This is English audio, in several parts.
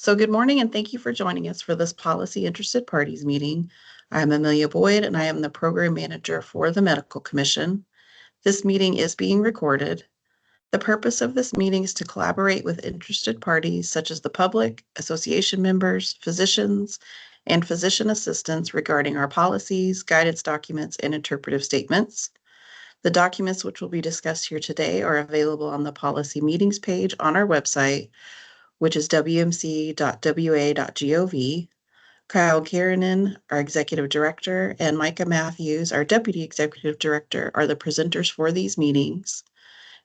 So good morning and thank you for joining us for this Policy Interested Parties meeting. I'm Amelia Boyd and I am the Program Manager for the Medical Commission. This meeting is being recorded. The purpose of this meeting is to collaborate with interested parties such as the public, association members, physicians, and physician assistants regarding our policies, guidance documents, and interpretive statements. The documents which will be discussed here today are available on the Policy Meetings page on our website, which is wmc.wa.gov. Kyle Kiernan, our Executive Director, and Micah Matthews, our Deputy Executive Director, are the presenters for these meetings.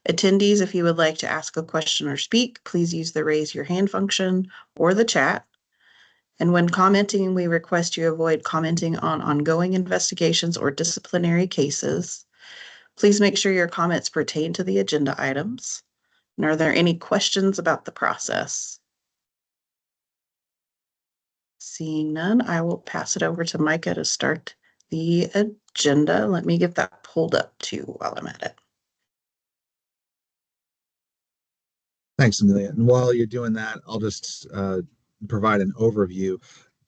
Attendees, if you would like to ask a question or speak, please use the raise your hand function or the chat. And when commenting, we request you avoid commenting on ongoing investigations or disciplinary cases. Please make sure your comments pertain to the agenda items. And are there any questions about the process? Seeing none, I will pass it over to Micah to start the agenda. Let me get that pulled up too while I'm at it. Thanks, Amelia. And while you're doing that, I'll just provide an overview.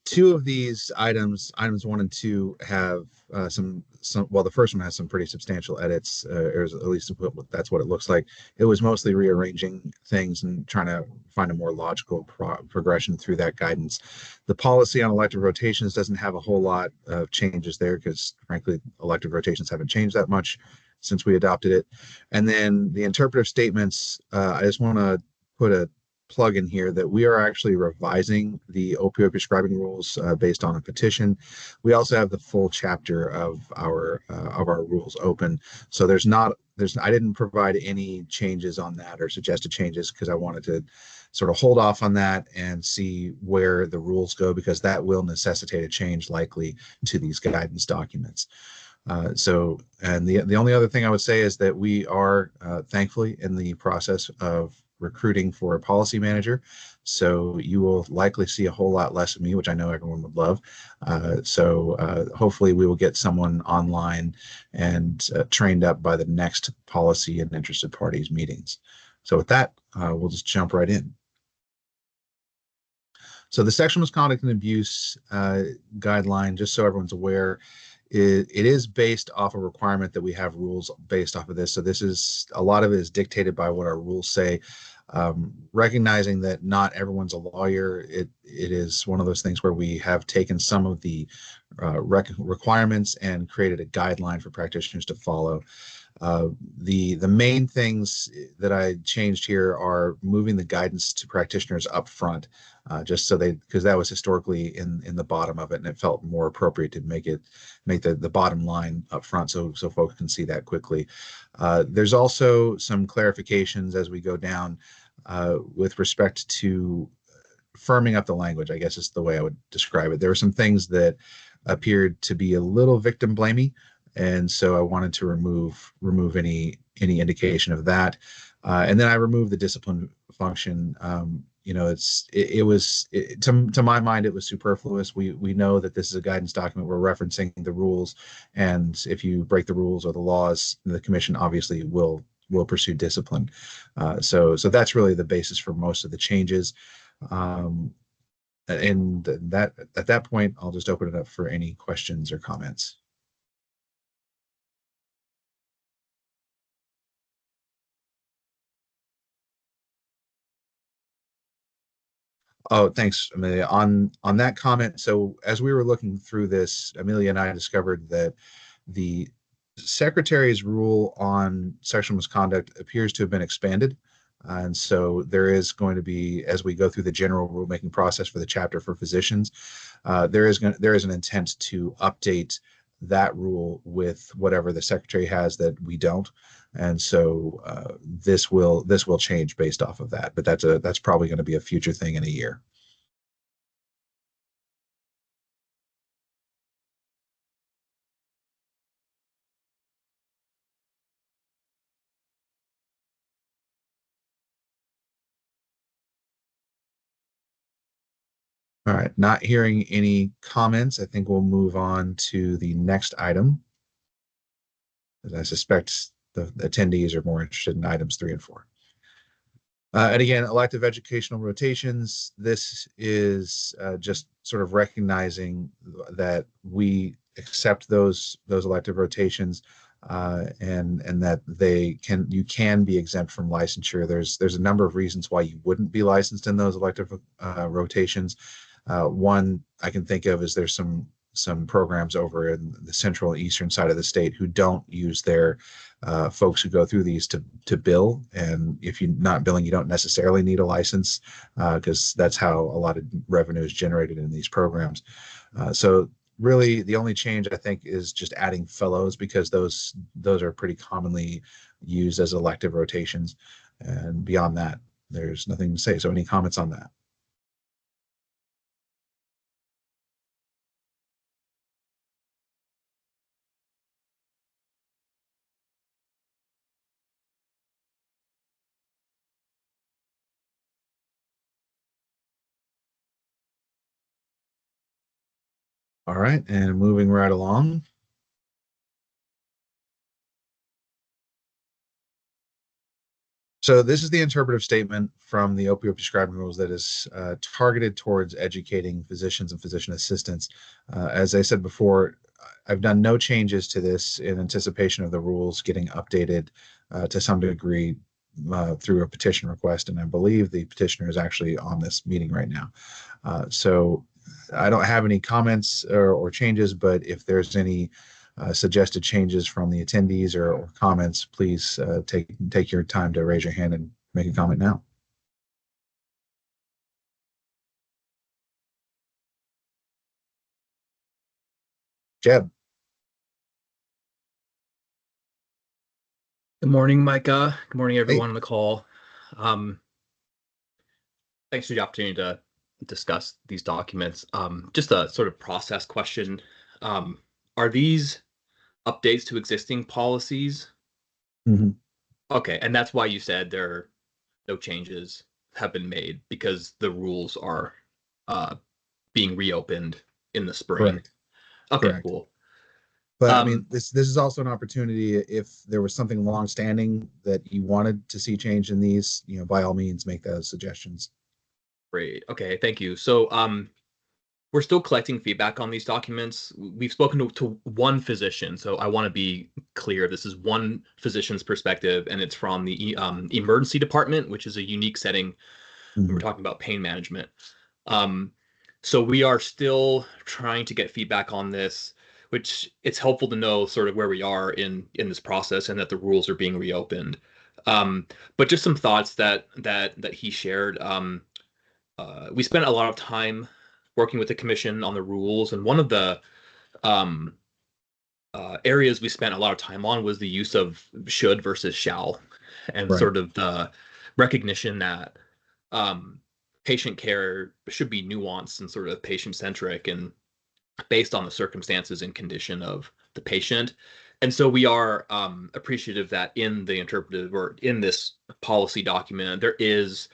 Two of these items 1 and 2, have some. Well, the first one has some pretty substantial edits, or at least that's what it looks like. It was mostly rearranging things and trying to find a more logical progression through that guidance. The policy on elective rotations doesn't have a whole lot of changes there because, frankly, elective rotations haven't changed that much since we adopted it. And then the interpretive statements, I just want to put a plug in here that we are actually revising the opioid prescribing rules based on a petition. We also have the full chapter of our rules open, so I didn't provide any changes on that or suggested changes because I wanted to sort of hold off on that and see where the rules go, because that will necessitate a change likely to these guidance documents. And the only other thing I would say is that we are thankfully in the process of recruiting for a policy manager. So you will likely see a whole lot less of me, which I know everyone would love. Hopefully we will get someone online and trained up by the next policy and interested parties meetings. So with that, we'll just jump right in. So the sexual misconduct and abuse guideline, just so everyone's aware, it is based off a requirement that we have rules based off of this. So a lot of it is dictated by what our rules say. Recognizing that not everyone's a lawyer, it is one of those things where we have taken some of the requirements and created a guideline for practitioners to follow. The main things that I changed here are moving the guidance to practitioners up front, just so because that was historically in the bottom of it, and it felt more appropriate to make the bottom line up front so folks can see that quickly. There's also some clarifications as we go down with respect to firming up the language, I guess is the way I would describe it. There were some things that appeared to be a little victim blamey, and so I wanted to remove any indication of that. And then I removed the discipline function. To my mind, it was superfluous. We know that this is a guidance document. We're referencing the rules, and if you break the rules or the laws, the commission obviously will pursue discipline. So that's really the basis for most of the changes. And that at that point, I'll just open it up for any questions or comments. Oh, thanks, Amelia. On that comment, so as we were looking through this, Amelia and I discovered that the Secretary's rule on sexual misconduct appears to have been expanded. And so there is going to be, as we go through the general rulemaking process for the chapter for physicians, there is an intent to update that rule with whatever the Secretary has that we don't. And so this will change based off of that, but that's probably going to be a future thing in a year. All right, not hearing any comments, I think we'll move on to the next item, as I suspect the attendees are more interested in items 3 and 4. And again, elective educational rotations, this is just sort of recognizing that we accept those elective rotations, and that you can be exempt from licensure. There's a number of reasons why you wouldn't be licensed in those elective rotations. One I can think of is there's some programs over in the central and eastern side of the state who don't use their folks who go through these to bill. And if you're not billing, you don't necessarily need a license, because that's how a lot of revenue is generated in these programs. So really the only change I think is just adding fellows, because those are pretty commonly used as elective rotations. And beyond that, there's nothing to say. So any comments on that? All right, and moving right along. So this is the interpretive statement from the opioid prescribing rules that is targeted towards educating physicians and physician assistants. As I said before, I've done no changes to this in anticipation of the rules getting updated to some degree through a petition request, and I believe the petitioner is actually on this meeting right now. So I don't have any comments or changes, but if there's any suggested changes from the attendees or comments, please take your time to raise your hand and make a comment now. Jeb. Good morning, Micah. Good morning, everyone Hey. on the call. Thanks for the opportunity to discuss these documents. Just a sort of process question. Are these updates to existing policies? Mhm. Okay, and that's why you said there are no changes have been made, because the rules are being reopened in the spring. Correct. Okay, Correct. cool. But I mean, this is also an opportunity. If there was something long-standing that you wanted to see changed in these, by all means, make those suggestions. Great. Okay, thank you. So, we're still collecting feedback on these documents. We've spoken to one physician, so I want to be clear. This is one physician's perspective, and it's from the emergency department, which is a unique setting when we're Mhm. talking about pain management. Um, so we are still trying to get feedback on this, which it's helpful to know sort of where we are in this process and that the rules are being reopened. But just some thoughts that he shared. We spent a lot of time working with the commission on the rules, and one of the um, areas we spent a lot of time on was the use of should versus shall, and Right. sort of the recognition that um, patient care should be nuanced and sort of patient centric and based on the circumstances and condition of the patient. And so we are appreciative that in the interpretive or in this policy document, there is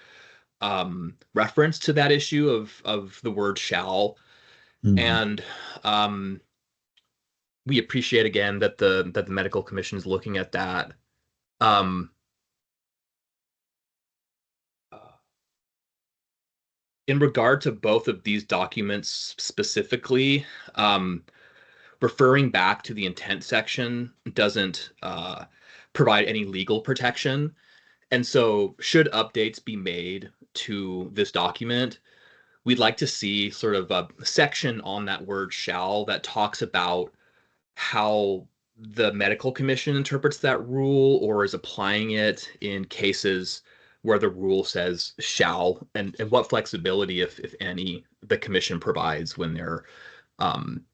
reference to that issue of the word shall, Mhm. and um, we appreciate again that the medical commission is looking at that. Um, in regard to both of these documents specifically, um, referring back to the intent section doesn't provide any legal protection. And so, should updates be made to this document, we'd like to see sort of a section on that word shall that talks about how the medical commission interprets that rule or is applying it in cases where the rule says shall, and what flexibility, if any, the commission provides when they're um,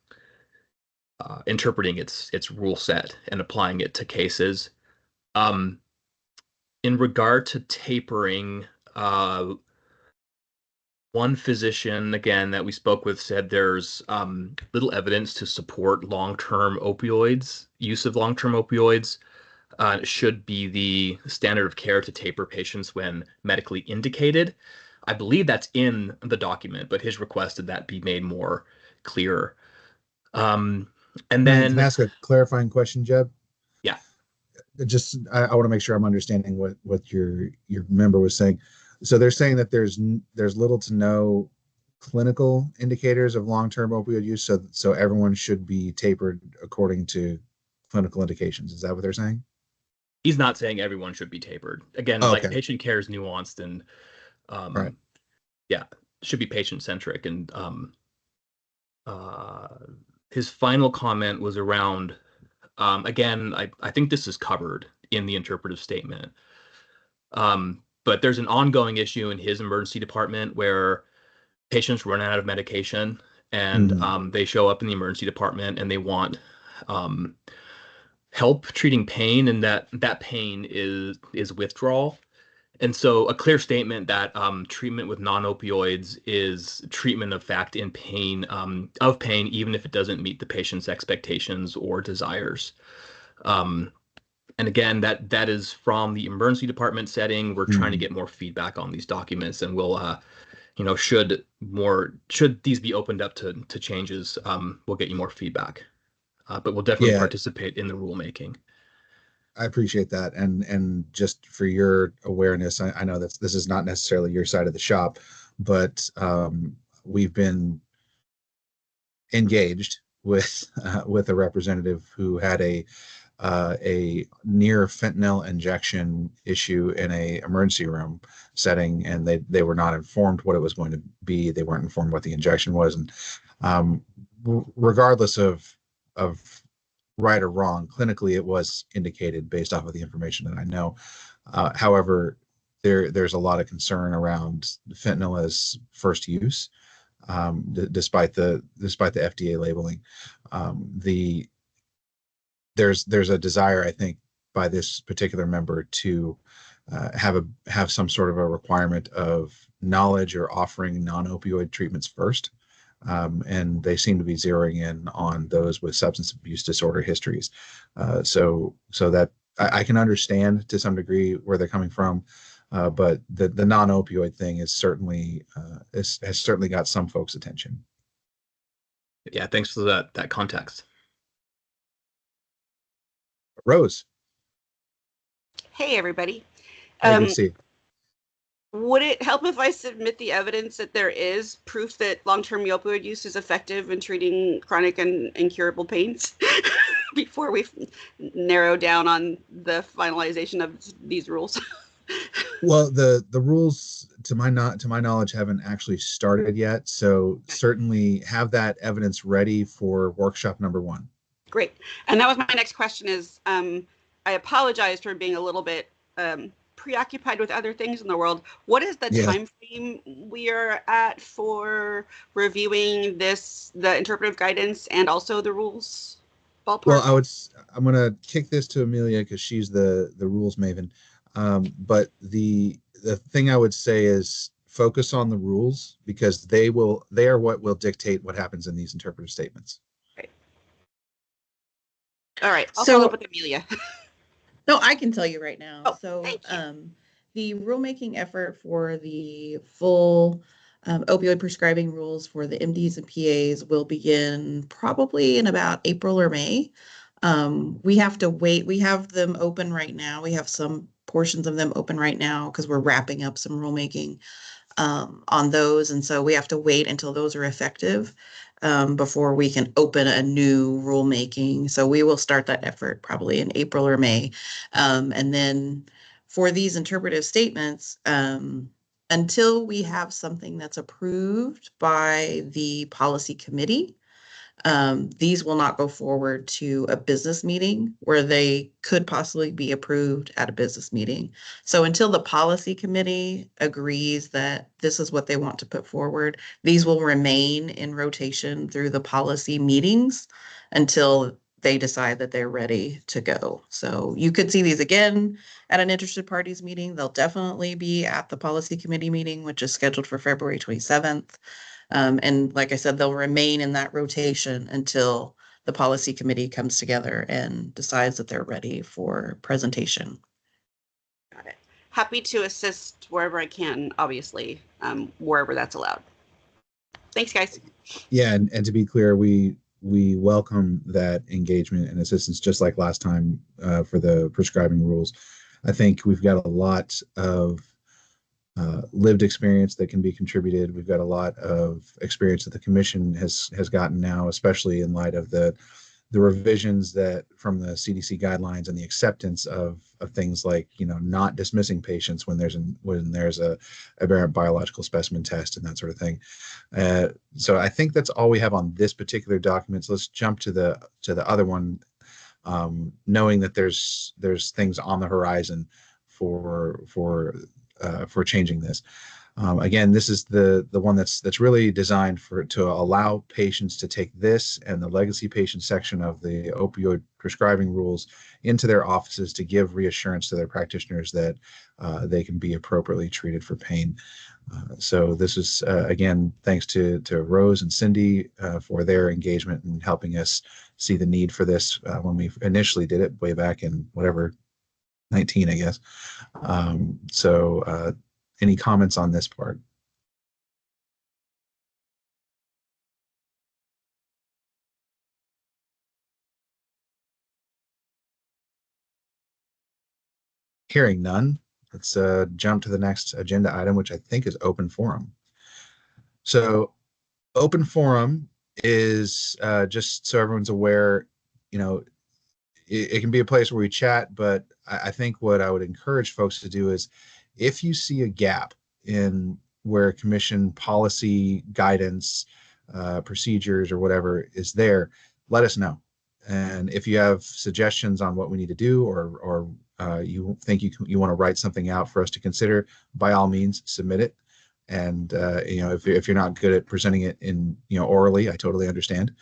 interpreting its rule set and applying it to cases. Um, in regard to tapering, one physician again that we spoke with said there's little evidence to support long-term opioids use of long-term opioids. It should be the standard of care to taper patients when medically indicated. I believe that's in the document, but his requested that be made more clear. Um, and Can I then, ask a clarifying question, Jeb? yeah, I want to make sure I'm understanding what your member was saying. So they're saying that there's little to no clinical indicators of long-term opioid use, so everyone should be tapered according to clinical indications. Is that what they're saying? He's not saying everyone should be tapered. Again, Oh, like okay. patient care is nuanced and Right. yeah, should be patient centric. And uh, his final comment was around again, I think this is covered in the interpretive statement. But there's an ongoing issue in his emergency department where patients run out of medication and Mhm. they show up in the emergency department and they want um, help treating pain, and that pain is withdrawal. And so a clear statement that treatment with non-opioids is treatment of fact in pain, of pain, even if it doesn't meet the patient's expectations or desires. Um, and again, that is from the emergency department setting. We're trying to Mhm. get more feedback on these documents, and we'll, should these be opened up to changes, we'll get you more feedback. But we'll definitely Yeah, participate in the rulemaking. I appreciate that. And just for your awareness, I know that this is not necessarily your side of the shop, but we've been engaged with a representative who had a near fentanyl injection issue in a emergency room setting, and they were not informed what it was going to be. They weren't informed what the injection was, and um, regardless of right or wrong, clinically it was indicated based off of the information that I know. However, there's a lot of concern around fentanyl as first use, despite the FDA labeling. The there's a desire, I think, by this particular member to have some sort of a requirement of knowledge or offering non-opioid treatments first. And they seem to be zeroing in on those with substance abuse disorder histories. So that I can understand to some degree where they're coming from, but the non-opioid thing is certainly has certainly got some folks' attention. Yeah, thanks for that context. Rose, Hey, everybody. hey, good to Um, see you. would it help if I submit the evidence that there is proof that long-term opioid use is effective in treating chronic and incurable pains before we narrow down on the finalization of these rules? Well, the rules to my knowledge haven't actually started yet, so certainly have that evidence ready for workshop number one. Great. And that was my next question is, I apologize for being a little bit preoccupied with other things in the world. What is the Yeah. time frame we are at for reviewing the interpretive guidance and also the rules Well, ballpark? I'm gonna kick this to Amelia because she's the rules maven. But the thing I would say is focus on the rules because they are what will dictate what happens in these interpretive statements. Right. All right. I'll follow up So, with Amelia. no, I can tell you right now. Oh, So, thank you. the rulemaking effort for the full opioid prescribing rules for the MDs and PAs will begin probably in about April or May. We have to wait. We have them open right now. We have some portions of them open right now because we're wrapping up some rulemaking on those. And so we have to wait until those are effective before we can open a new rulemaking. So we will start that effort probably in April or May. And then for these interpretive statements, until we have something that's approved by the policy committee, these will not go forward to a business meeting where they could possibly be approved at a business meeting. So until the policy committee agrees that this is what they want to put forward, these will remain in rotation through the policy meetings until they decide that they're ready to go. So you could see these again at an interested parties meeting. They'll definitely be at the policy committee meeting, which is scheduled for February 27th. And like I said, they'll remain in that rotation until the policy committee comes together and decides that they're ready for presentation. Got it. Happy to assist wherever I can, obviously, wherever that's allowed. Thanks, guys. Yeah, and to be clear, we welcome that engagement and assistance, just like last time for the prescribing rules. I think we've got a lot of lived experience that can be contributed. We've got a lot of experience that the commission has gotten now, especially in light of the revisions that from the CDC guidelines and the acceptance of things like, you know, not dismissing patients when there's a aberrant biological specimen test and that sort of thing. So I think that's all we have on this particular document. So let's jump to the other one, knowing that there's things on the horizon for changing this. Again, this is the one that's really designed to allow patients to take this and the legacy patient section of the opioid prescribing rules into their offices to give reassurance to their practitioners that they can be appropriately treated for pain. So this is, again, thanks to Rose and Cindy for their engagement in helping us see the need for this when we initially did it way back in whatever, 19, I guess. Any comments on this part? Hearing none, let's jump to the next agenda item, which I think is open forum. So open forum is just so everyone's aware, you know, it can be a place where we chat, but I think what I would encourage folks to do is if you see a gap in where commission policy, guidance, procedures, or whatever is there, let us know. And if you have suggestions on what we need to do, or you think you want to write something out for us to consider, by all means, submit it. And you know, if you're not good at presenting it in, you know, orally, I totally understand.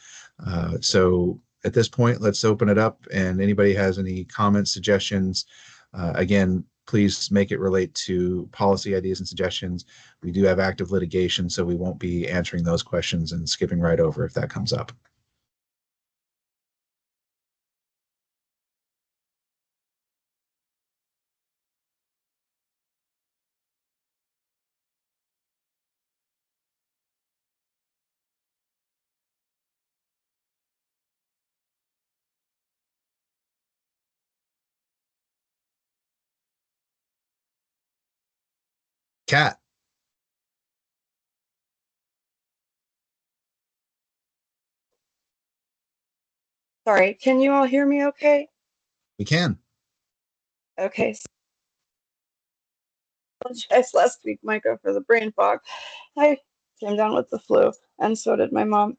So at this point, let's open it up, and anybody has any comments, suggestions, again, please make it relate to policy ideas and suggestions. We do have active litigation, so we won't be answering those questions and skipping right over if that comes up. Kat, Sorry, can you all hear me okay? we can. Okay. Apologize last week, Micah, for the brain fog. I came down with the flu, and so did my mom.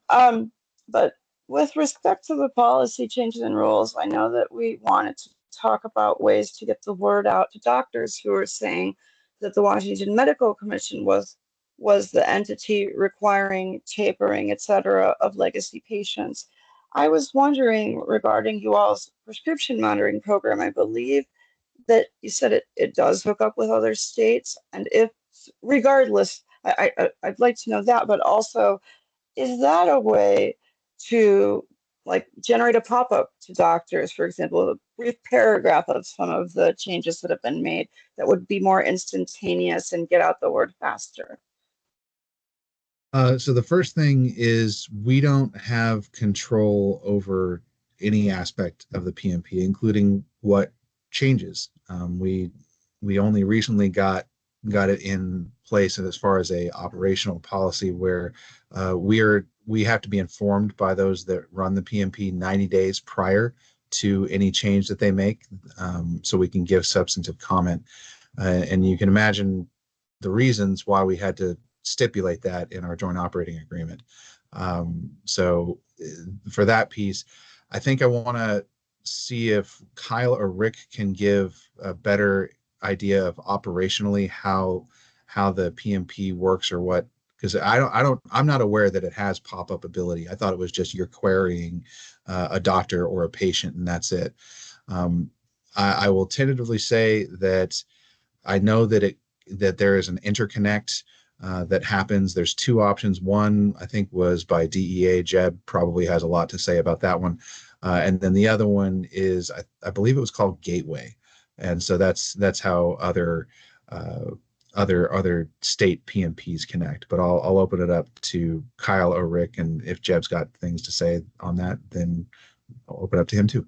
But with respect to the policy changes and rules, I know that we wanted to talk about ways to get the word out to doctors who are saying that the Washington Medical Commission was the entity requiring tapering, et cetera, of legacy patients. I was wondering regarding you all's prescription monitoring program. I believe that you said it does hook up with other states, and if regardless, I'd like to know that, but also, is that a way to like generate a pop-up to doctors, for example, a brief paragraph of some of the changes that have been made that would be more instantaneous and get out the word faster? So the first thing is we don't have control over any aspect of the PMP, including what changes. We only recently got it in place as far as a operational policy where we have to be informed by those that run the PMP 90 days prior to any change that they make, so we can give substantive comment. And you can imagine the reasons why we had to stipulate that in our joint operating agreement. So for that piece, I think I want to see if Kyle or Rick can give a better idea of operationally how the PMP works, or what, because I'm not aware that it has pop-up ability. I thought it was just you're querying a doctor or a patient and that's it. I will tentatively say that I know that there is an interconnect that happens. There's two options. One, I think, was by DEA. Jeb probably has a lot to say about that one. And then the other one is, I believe it was called Gateway. And so that's how other other state PMPs connect. But I'll open it up to Kyle or Rick, and if Jeb's got things to say on that, then I'll open it up to him too.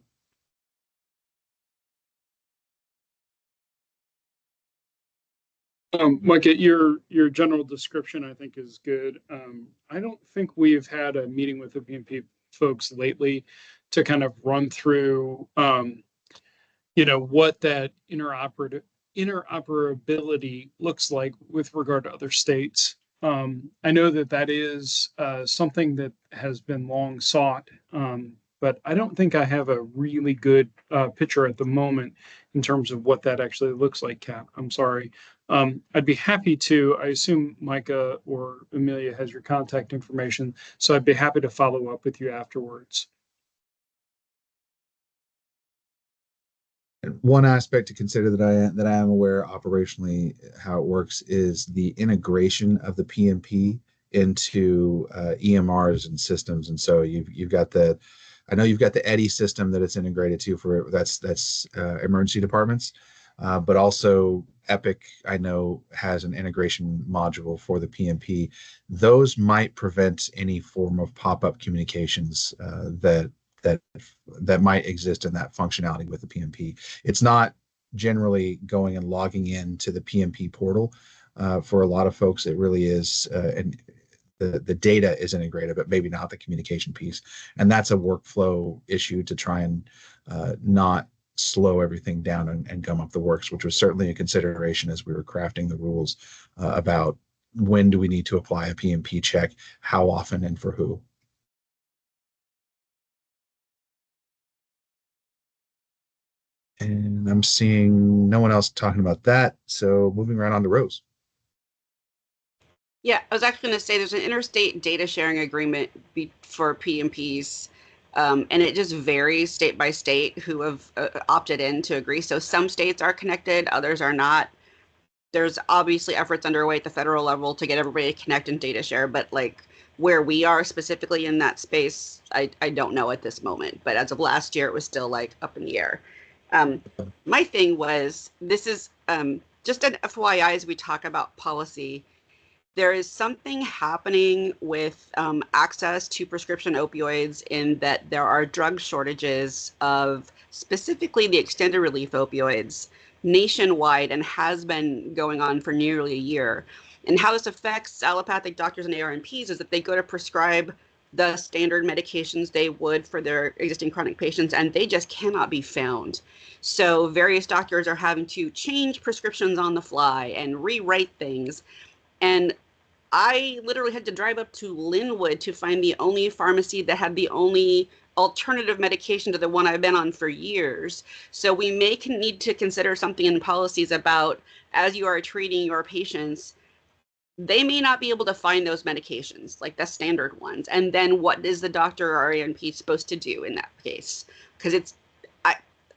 Micah, your general description I think is good. I don't think we've had a meeting with the PMP folks lately to kind of run through, what that interoperability looks like with regard to other states. I know that is something that has been long sought, but I don't think I have a really good picture at the moment in terms of what that actually looks like, Kat. I'm sorry. I'd be happy to. I assume Micah or Amelia has your contact information, so I'd be happy to follow up with you afterwards. One aspect to consider that I am aware operationally how it works is the integration of the PMP into EMRs and systems. And so you've got I know you've got the EDI system that it's integrated to for that's emergency departments, but also Epic I know has an integration module for the PMP. Those might prevent any form of pop-up communications that might exist in that functionality with the PMP. It's not generally going and logging into the PMP portal. For a lot of folks, it really is, and the data is integrated, but maybe not the communication piece. And that's a workflow issue to try and not slow everything down and gum up the works, which was certainly a consideration as we were crafting the rules about when do we need to apply a PMP check, how often, and for who. And I'm seeing no one else talking about that. So moving right on to Rose. Yeah, I was actually going to say there's an interstate data sharing agreement for PMPs, and it just varies state by state who have opted in to agree. So some states are connected, others are not. There's obviously efforts underway at the federal level to get everybody to connect and data share, but like where we are specifically in that space, I don't know at this moment. But as of last year, it was still like up in the air. My thing was, this is just an FYI as we talk about policy. There is something happening with access to prescription opioids in that there are drug shortages of specifically the extended relief opioids nationwide and has been going on for nearly a year. And how this affects allopathic doctors and ARNPs is that they go to prescribe the standard medications they would for their existing chronic patients, and they just cannot be found. So various doctors are having to change prescriptions on the fly and rewrite things. And I literally had to drive up to Linwood to find the only pharmacy that had the only alternative medication to the one I've been on for years. So we may need to consider something in policies about, as you are treating your patients, they may not be able to find those medications, like the standard ones. And then what is the doctor or ANP supposed to do in that case? Because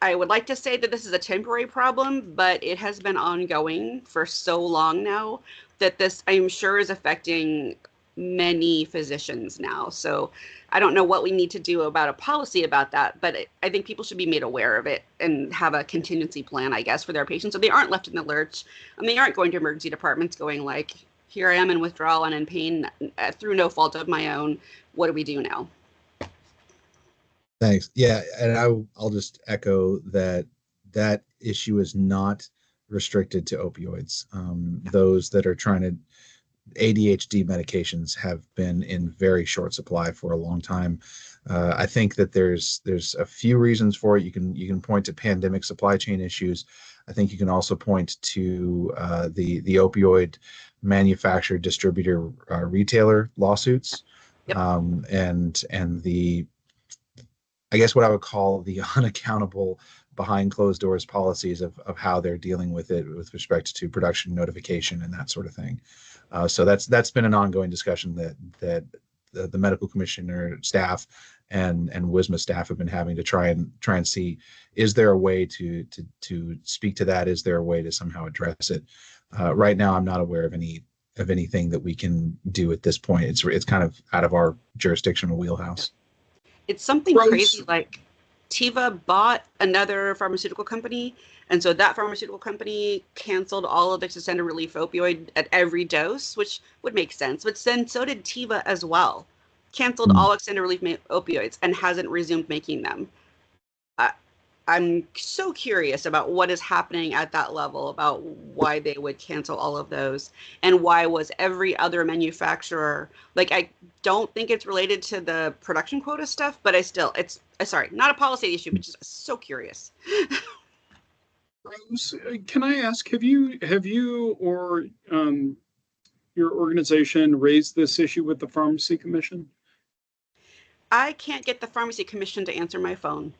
I would like to say that this is a temporary problem, but it has been ongoing for so long now that this, I'm sure, is affecting many physicians now. So I don't know what we need to do about a policy about that, but I think people should be made aware of it and have a contingency plan, I guess, for their patients so they aren't left in the lurch and they aren't going to emergency departments going like, here I am in withdrawal and in pain through no fault of my own. What do we do now? Thanks. Yeah, and I'll just echo that issue is not restricted to opioids. Those that are trying to ADHD medications have been in very short supply for a long time. I think that there's a few reasons for it. You can point to pandemic supply chain issues. I think you can also point to the opioid manufacturer, distributor, retailer lawsuits, Yep. and the, I guess what I would call the unaccountable behind closed doors policies of how they're dealing with it with respect to production notification and that sort of thing. So that's been an ongoing discussion that the medical commissioner staff and WSMA staff have been having to try and see, is there a way to speak to that? Is there a way to somehow address it? Right now, I'm not aware of anything that we can do at this point. It's kind of out of our jurisdictional wheelhouse. It's something Rose. crazy like, Teva bought another pharmaceutical company, and so that pharmaceutical company canceled all of its extended relief opioid at every dose, which would make sense. But then so did Teva as well. Canceled all extended relief opioids and hasn't resumed making them. I'm so curious about what is happening at that level, about why they would cancel all of those, and why was every other manufacturer, like, I don't think it's related to the production quota stuff, but it's sorry, not a policy issue, but just so curious. Rose, can I ask, have you or your organization raised this issue with the Pharmacy Commission? I can't get the Pharmacy Commission to answer my phone.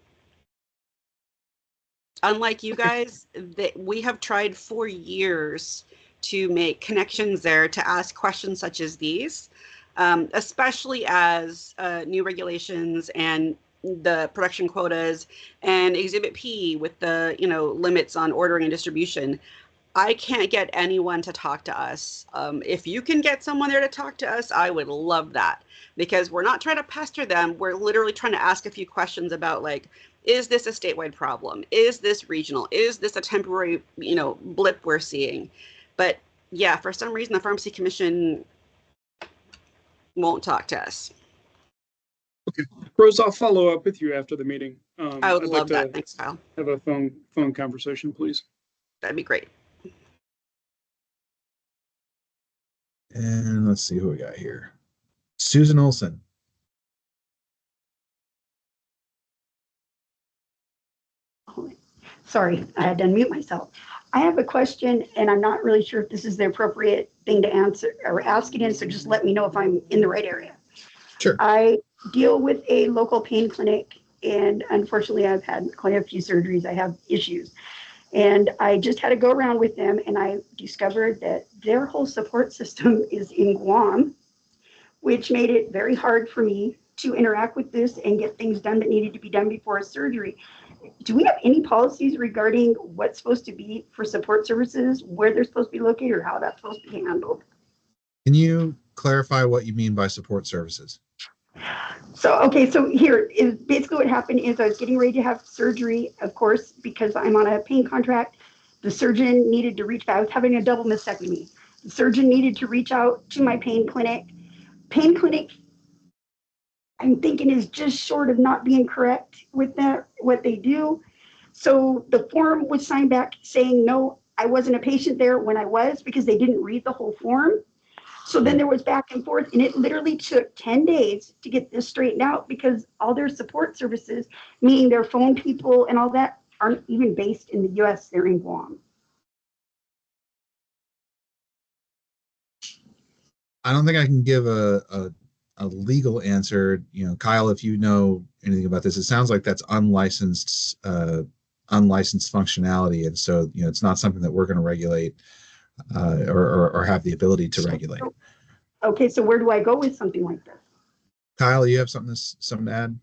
Unlike you guys, that we have tried for years to make connections there to ask questions such as these, especially as new regulations and the production quotas and Exhibit P with the limits on ordering and distribution. I can't get anyone to talk to us. If you can get someone there to talk to us, I would love that, because we're not trying to pester them. We're literally trying to ask a few questions about, like, is this a statewide problem? Is this regional? Is this a temporary, blip we're seeing? But yeah, for some reason, the Pharmacy Commission won't talk to us. Okay, Rose, I'll follow up with you after the meeting. I would love that. Thanks, Kyle. Have a phone conversation, please. That'd be great. And let's see who we got here. Susan Olson. Sorry, I had to unmute myself. I have a question, and I'm not really sure if this is the appropriate thing to answer or ask it in, so just let me know if I'm in the right area. Sure. I deal with a local pain clinic, and unfortunately, I've had quite a few surgeries. I have issues. And I just had to go around with them, and I discovered that their whole support system is in Guam, which made it very hard for me to interact with this and get things done that needed to be done before a surgery. Do we have any policies regarding what's supposed to be for support services, where they're supposed to be located, or how that's supposed to be handled? Can you clarify what you mean by support services? So here is basically what happened is I was getting ready to have surgery, of course, because I'm on a pain contract. The surgeon needed to reach out. I was having a double mastectomy. The surgeon needed to reach out to my pain clinic. Pain clinic, I'm thinking, is just short of not being correct with that, what they do. So the form was signed back saying, no, I wasn't a patient there when I was, because they didn't read the whole form. So then there was back and forth, and it literally took 10 days to get this straightened out, because all their support services, meaning their phone people and all that, aren't even based in the US, they're in Guam. I don't think I can give a legal answer. Kyle, if you know anything about this, it sounds like that's unlicensed functionality, and so it's not something that we're going to regulate or have the ability to regulate. Okay, so where do I go with something like this? Kyle, you have something to add?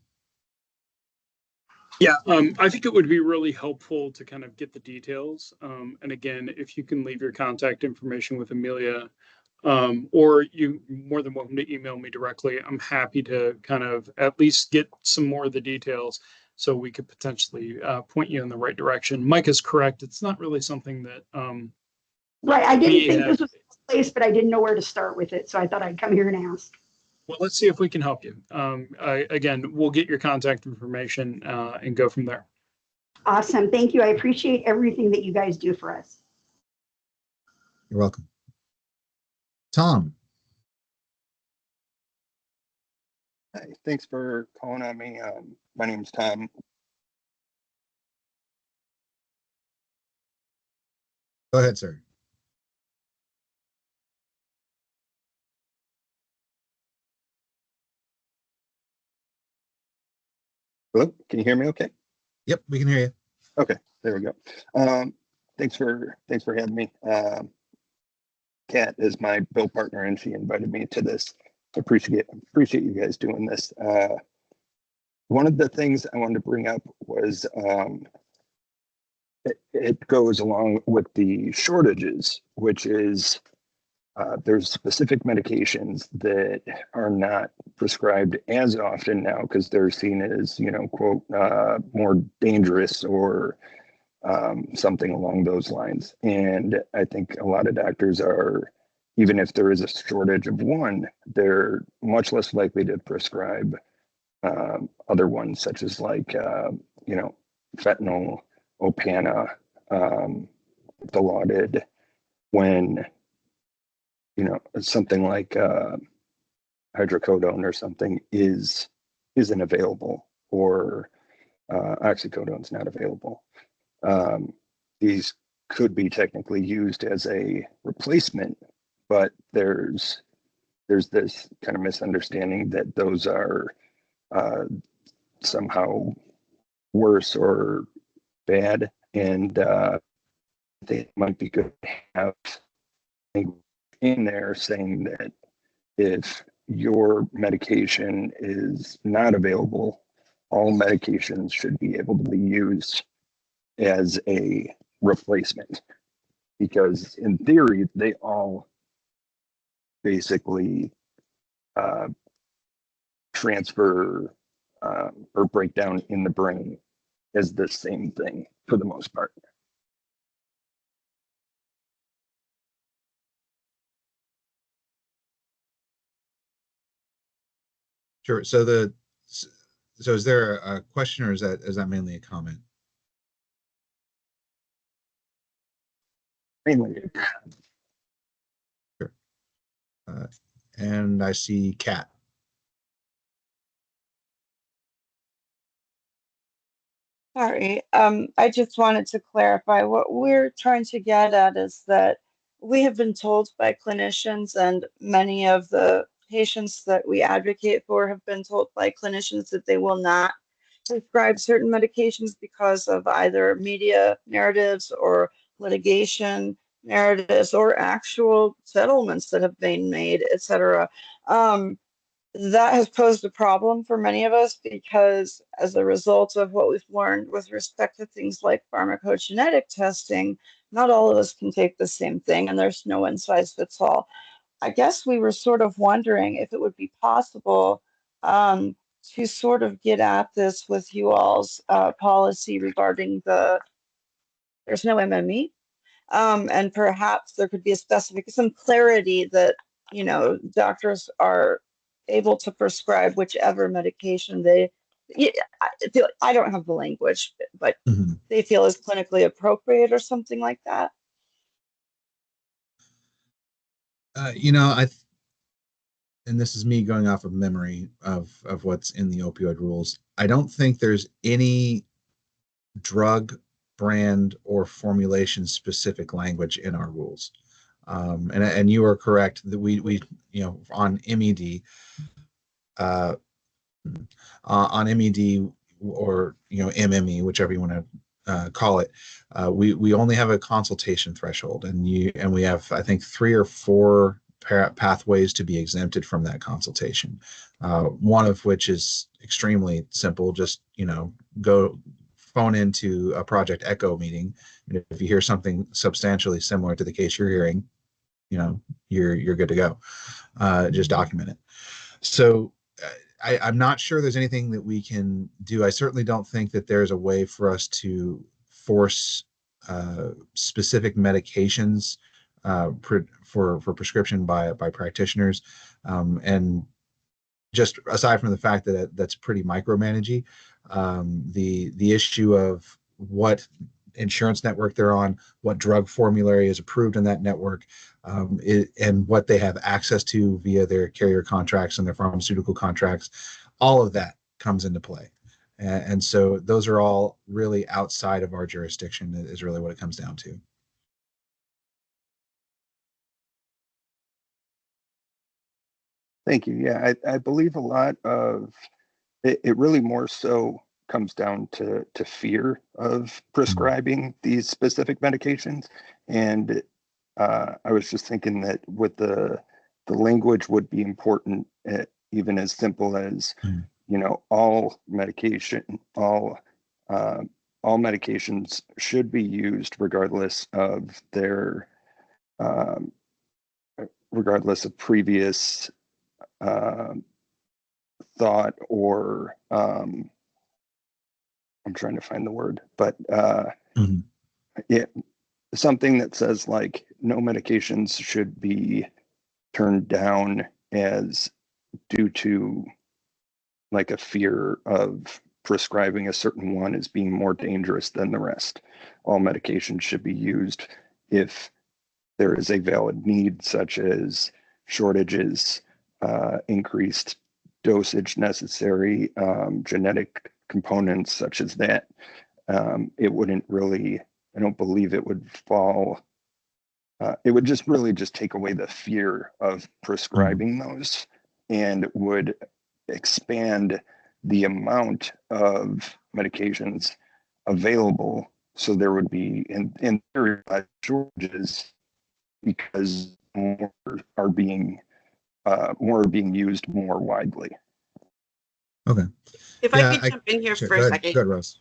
Yeah, I think it would be really helpful to kind of get the details. And again, if you can leave your contact information with Amelia, or you more than welcome to email me directly. I'm happy to kind of at least get some more of the details so we could potentially point you in the right direction. Mike is correct. It's not really something that right. I didn't think this was the place, but I didn't know where to start with it. So I thought I'd come here and ask. Well, let's see if we can help you. Again, we'll get your contact information and go from there. Awesome. Thank you. I appreciate everything that you guys do for us. You're welcome. Tom. Hi, thanks for calling on me. My name's Tom. Go ahead, sir. Hello, can you hear me okay? Yep, we can hear you. Okay, there we go. Thanks for having me. Kat is my bill partner, and she invited me to this. Appreciate you guys doing this. One of the things I wanted to bring up was it goes along with the shortages, which is there's specific medications that are not prescribed as often now because they're seen as, quote, more dangerous or something along those lines. And I think a lot of doctors are, even if there is a shortage of one, they're much less likely to prescribe other ones, such as like, fentanyl, Opana, Dilaudid, when something like hydrocodone or something isn't available, or oxycodone's not available. These could be technically used as a replacement, but there's this kind of misunderstanding that those are somehow worse or bad, and they might be good to have in there saying that if your medication is not available, all medications should be able to be used as a replacement, because in theory they all basically transfer or break down in the brain as the same thing for the most part. Sure. So is there a question, or is that mainly a comment? Mainly. Sure. And I see Kat. Sorry, I just wanted to clarify what we're trying to get at is that we have been told by clinicians, and many of the patients that we advocate for have been told by clinicians that they will not prescribe certain medications because of either media narratives or litigation narratives or actual settlements that have been made, et cetera. That has posed a problem for many of us because as a result of what we've learned with respect to things like pharmacogenetic testing, not all of us can take the same thing and there's no one size fits all. I guess we were sort of wondering if it would be possible to sort of get at this with you all's policy regarding there's no MME. And perhaps there could be some clarity that, doctors are able to prescribe whichever medication I don't have the language, but they feel is clinically appropriate or something like that. And this is me going off of memory of what's in the opioid rules. I don't think there's any drug, brand, or formulation specific language in our rules. And you are correct that we on MED, on MED or MME, whichever you want to call it, we only have a consultation threshold, and we have, I think, 3 or 4 pathways to be exempted from that consultation. One of which is extremely simple, just go phone into a Project Echo meeting. If you hear something substantially similar to the case you're hearing, you're good to go. Just document it. So I'm not sure there's anything that we can do. I certainly don't think that there's a way for us to force specific medications for prescription by practitioners. And just aside from the fact that that's pretty micromanaging, the issue of what insurance network they're on, what drug formulary is approved in that network, and what they have access to via their carrier contracts and their pharmaceutical contracts, all of that comes into play. And so those are all really outside of our jurisdiction, is really what it comes down to. Thank you. Yeah, I believe a lot of it really more so comes down to fear of prescribing these specific medications. And I was just thinking that with the language would be important, even as simple as, all medications should be used regardless of their regardless of previous thought or I'm trying to find the word, but something that says like no medications should be turned down as due to like a fear of prescribing a certain one as being more dangerous than the rest. All medications should be used if there is a valid need, such as shortages, increased dosage necessary, genetic components such as that. It wouldn't really, I don't believe it would fall, it would just really just take away the fear of prescribing those and would expand the amount of medications available. So there would be, in theory, shortages because more are being used more widely. Okay. If Yeah, I could jump in here sure, for go a ahead, second. go ahead, Russ.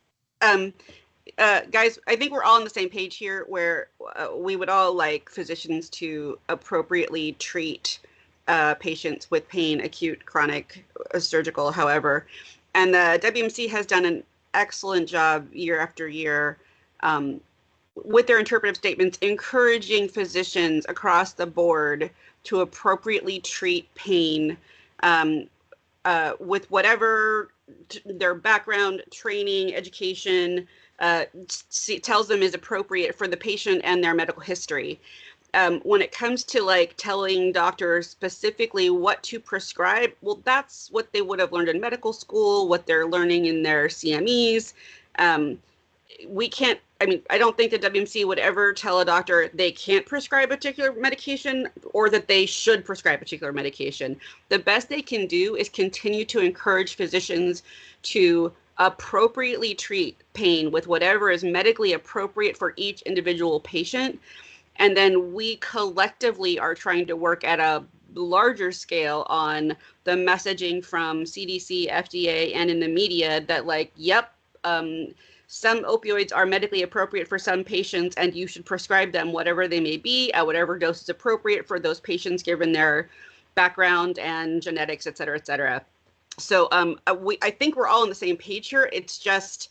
Guys, I think we're all on the same page here where we would all like physicians to appropriately treat patients with pain, acute, chronic, surgical, however. And the WMC has done an excellent job year after year with their interpretive statements, encouraging physicians across the board to appropriately treat pain with whatever their background, training, education tells them is appropriate for the patient and their medical history. When it comes to like telling doctors specifically what to prescribe, well, that's what they would have learned in medical school, what they're learning in their CMEs. We can't, I mean, I don't think the WMC would ever tell a doctor they can't prescribe a particular medication or that they should prescribe a particular medication. The best they can do is continue to encourage physicians to appropriately treat pain with whatever is medically appropriate for each individual patient. And then we collectively are trying to work at a larger scale on the messaging from CDC, FDA, and in the media that like, yep, some opioids are medically appropriate for some patients and you should prescribe them whatever they may be at whatever dose is appropriate for those patients given their background and genetics, et cetera, et cetera. So I think we're all on the same page here. It's just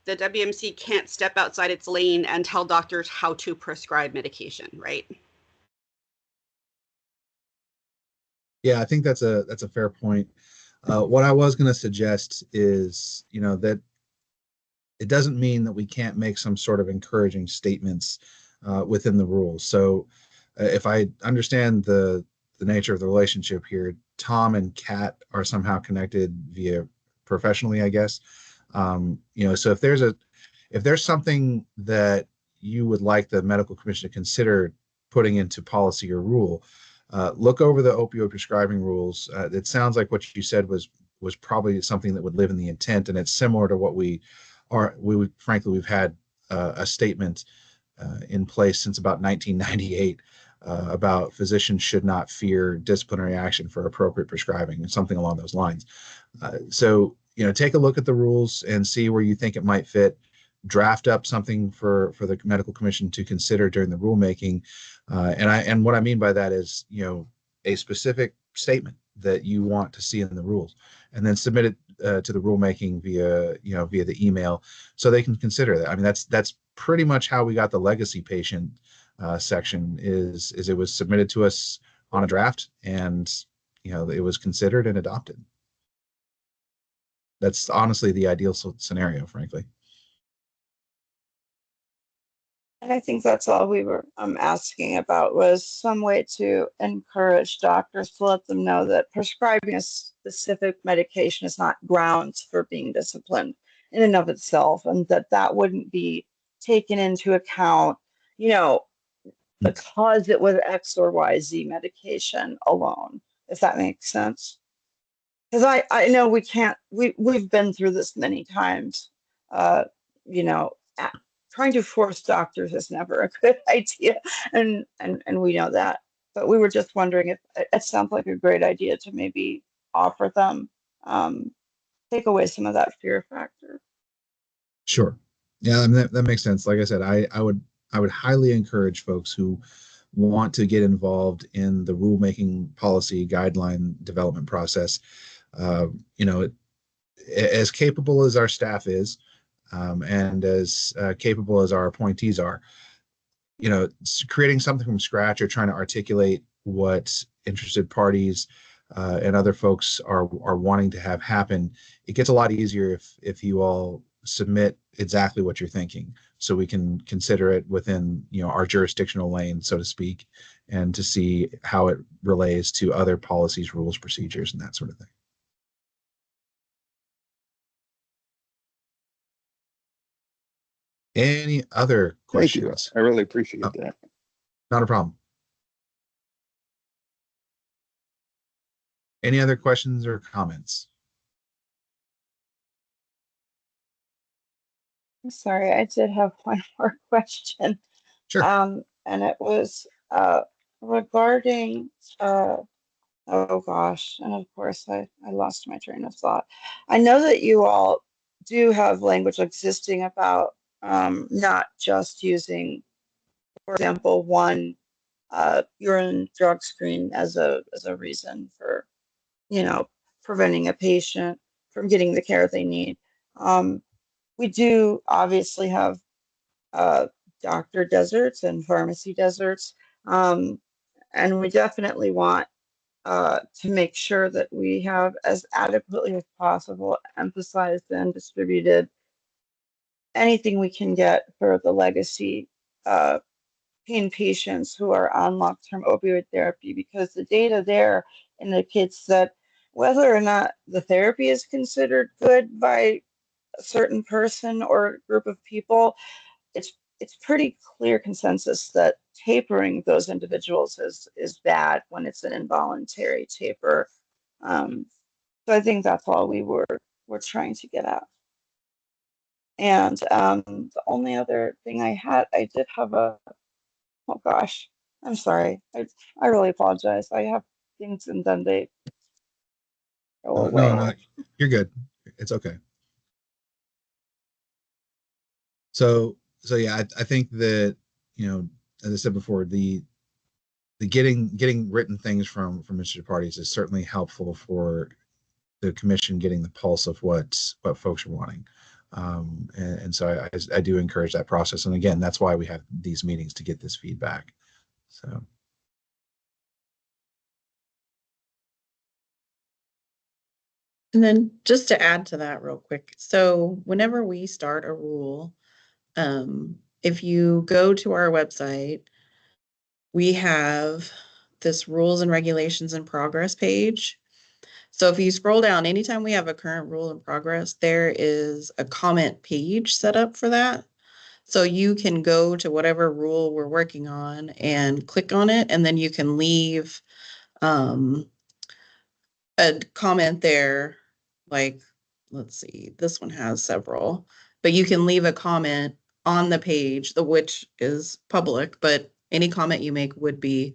the WMC can't step outside its lane and tell doctors how to prescribe medication, right? Yeah, I think that's a fair point. What I was going to suggest is, that it doesn't mean that we can't make some sort of encouraging statements within the rules. So if I understand the nature of the relationship here, Tom and Kat are somehow connected via professionally, I guess. So if there's something that you would like the medical commission to consider putting into policy or rule, look over the opioid prescribing rules. It sounds like what you said was probably something that would live in the intent, and it's similar to what frankly, we've had a statement in place since about 1998 about physicians should not fear disciplinary action for appropriate prescribing and something along those lines. So, take a look at the rules and see where you think it might fit. Draft up something for the medical commission to consider during the rulemaking. And what I mean by that is, a specific statement that you want to see in the rules, and then submit it to the rulemaking via the email, so they can consider that. I mean, that's pretty much how we got the legacy patient section. Is it was submitted to us on a draft, and it was considered and adopted. That's honestly the ideal scenario, frankly. And I think that's all we were asking about, was some way to encourage doctors to let them know that prescribing a specific medication is not grounds for being disciplined in and of itself, and that wouldn't be taken into account, because it was X or Y, Z medication alone, if that makes sense. Because I know we've been through this many times, trying to force doctors is never a good idea, and we know that. But we were just wondering if it sounds like a great idea to maybe offer them, take away some of that fear factor. Sure. Yeah, I mean, that makes sense. Like I said, I would highly encourage folks who want to get involved in the rulemaking policy guideline development process, you know, as capable as our staff is, and as capable as our appointees are, you know, creating something from scratch or trying to articulate what interested parties and other folks are wanting to have happen, it gets a lot easier if you all submit exactly what you're thinking, so we can consider it within, you know, our jurisdictional lane, so to speak, and to see how it relates to other policies, rules, procedures, and that sort of thing. Any other Thank you. questions? I really appreciate Oh, that. not a problem. Any other questions or comments? I'm sorry, I did have one more question. Sure. And it was regarding oh gosh, and of course I lost my train of thought. I know that you all do have language existing about not just using, for example, one urine drug screen as a reason for, you know, preventing a patient from getting the care they need. We do obviously have uh, doctor deserts and pharmacy deserts, and we definitely want to make sure that we have as adequately as possible emphasized and distributed anything we can get for the legacy uh, pain patients who are on long-term opioid therapy, because the data there indicates that whether or not the therapy is considered good by a certain person or group of people, it's pretty clear consensus that tapering those individuals is bad when it's an involuntary taper. So I think that's all we're trying to get at. And the only other thing I did have oh gosh, I'm sorry. I really apologize. I have things and then they go away. No, you're good. It's okay. So yeah, I think that, you know, as I said before, the getting written things from interested parties is certainly helpful for the commission getting the pulse of what folks are wanting. And so I do encourage that process. And again, that's why we have these meetings, to get this feedback. So. And then just to add to that real quick. So whenever we start a rule, if you go to our website, we have this rules and regulations in progress page. So if you scroll down, anytime we have a current rule in progress, there is a comment page set up for that. So you can go to whatever rule we're working on and click on it, and then you can leave a comment there. Like, let's see, this one has several, but you can leave a comment on the page, which is public, but any comment you make would be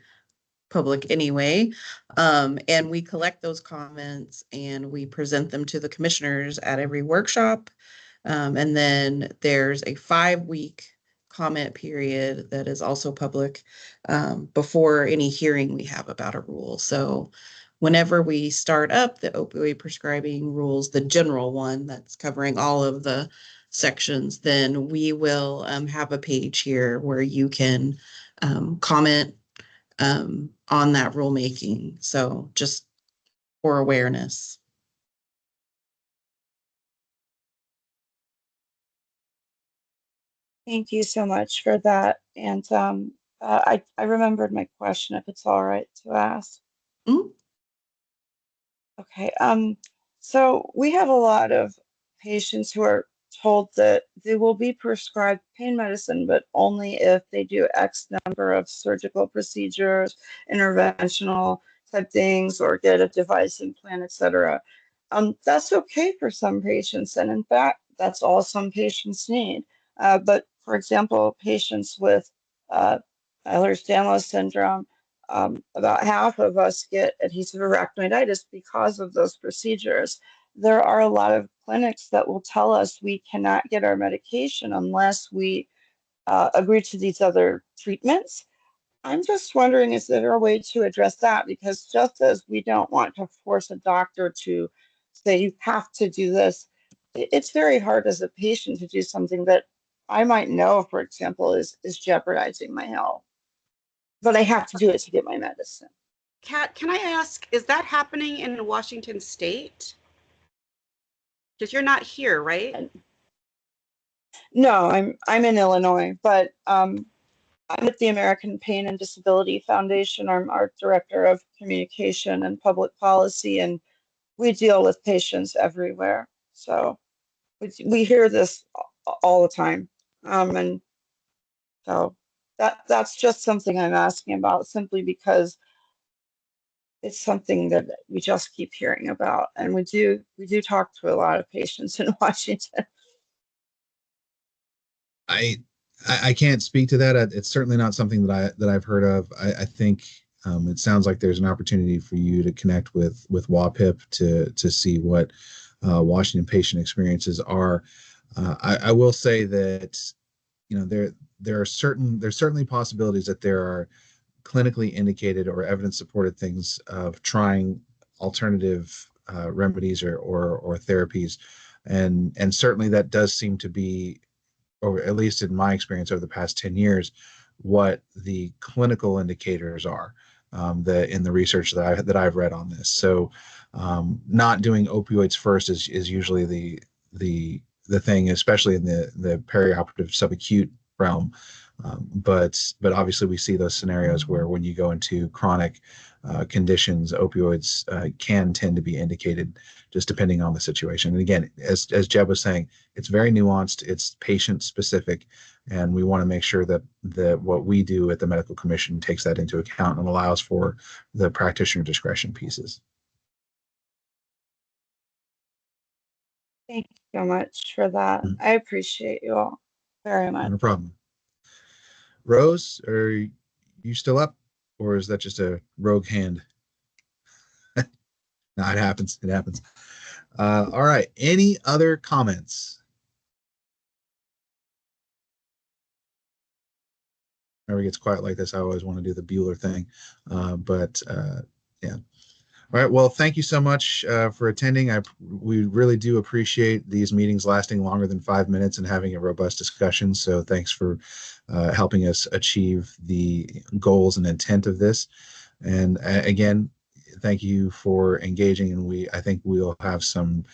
public anyway. And we collect those comments and we present them to the commissioners at every workshop. And then there's a 5-week comment period that is also public before any hearing we have about a rule. So whenever we start up the opioid prescribing rules, the general one that's covering all of the sections, then we will have a page here where you can comment on that rulemaking. So just for awareness. Thank you so much for that. And I remembered my question, if it's all right to ask. Mm. Okay. So we have a lot of patients who are told that they will be prescribed pain medicine, but only if they do X number of surgical procedures, interventional type things, or get a device implant, etc. That's okay for some patients, and in fact, that's all some patients need. But for example, patients with Ehlers-Danlos syndrome, about half of us get adhesive arachnoiditis because of those procedures. There are a lot of clinics that will tell us we cannot get our medication unless we agree to these other treatments. I'm just wondering, is there a way to address that? Because just as we don't want to force a doctor to say you have to do this, it's very hard as a patient to do something that I might know, for example, is jeopardizing my health. But I have to do it to get my medicine. Kat, can I ask, is that happening in Washington State? Because you're not here, right? No, I'm in Illinois, but I'm at the American Pain and Disability Foundation. I'm our director of communication and public policy, and we deal with patients everywhere. So we hear this all the time. And so that's just something I'm asking about, simply because it's something that we just keep hearing about. And we do talk to a lot of patients in Washington. I can't speak to that. It's certainly not something that I've heard of. I think it sounds like there's an opportunity for you to connect with WAPIP to see what Washington patient experiences are. I will say that there's certainly possibilities that there are clinically indicated or evidence supported things of trying alternative remedies or therapies, and certainly that does seem to be, or at least in my experience over the past 10 years, what the clinical indicators are, in the research that I've read on this. So not doing opioids first is usually the thing, especially in the perioperative subacute realm. But obviously we see those scenarios where when you go into chronic conditions, opioids can tend to be indicated, just depending on the situation. And again, as Jeb was saying, it's very nuanced, it's patient specific, and we want to make sure that what we do at the medical commission takes that into account and allows for the practitioner discretion pieces. Thank you so much for that. I appreciate you all very much. No problem. Rose, are you still up, or is that just a rogue hand? No, it happens. It happens. All right. Any other comments? Whenever it gets quiet like this, I always want to do the Bueller thing. But yeah. All right. Well, thank you so much for attending. We really do appreciate these meetings lasting longer than 5 minutes and having a robust discussion. So thanks for helping us achieve the goals and intent of this. And again, thank you for engaging. And I think we'll have some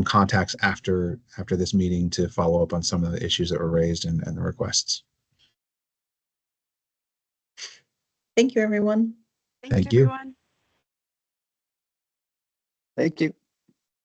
contacts after this meeting to follow up on some of the issues that were raised and the requests. Thank you, everyone. Thanks, Thank you. everyone. Thank you.